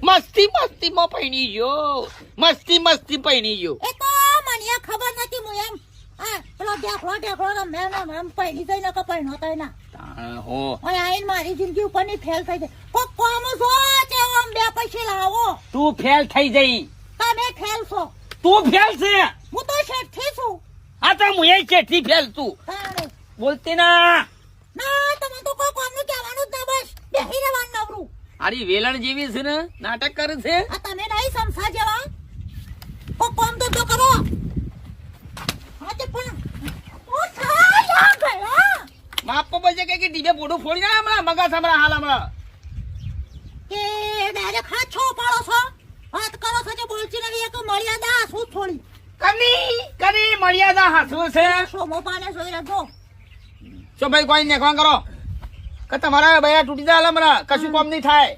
મસ્તી માં પૈણી ગયો. મસ્તી પૈણી ગયો. એ તો મને ખબર નથી હું એમ પેલો ઢેકલો મેં પૈણી જઈને કે પૈણો તો ના હો આઈને મારી જિંદગી ઉપર ની ફેલ થઈ જાય. કોક કોમ જો છે આમ બે પૈસે લાવો. તું ફેલ થઈ જઈ. તમે ફેલ છો. તું ફેલ છે. હું તો શેઠી છું. આ તો હું એ શેઠી ફેલ તું. બોલતી ના તમે તો કોઈ કોમ નું કહેવાનું જ ના. બસ બેહી રહેવાનું નવરું. આરી વેલણ જેવી છે ને નાટક કરે છે. આ તમે નહીં સમસા જેવા કોઈ કોમ તો કરો. આજે પણ ઓ છાયા ગયા બાપો બજે કે ડીબે પોડું ફોડી ના હમણાં મગા સામરા હાલ હમણાં કે ડાયરેક્ટ હાથ છો પાડો છો. વાત કરો છો જે બોલતી નથી એક મર્યાદા શું થોડી કની મર્યાદા હાસું છે. સોમો પાને જોઈ રાખો. ચો ભાઈ કોઈ નેખવા કરો કે તમારા બૈરા તૂટી જાય હમણાં કશું કામ નહીં થાય.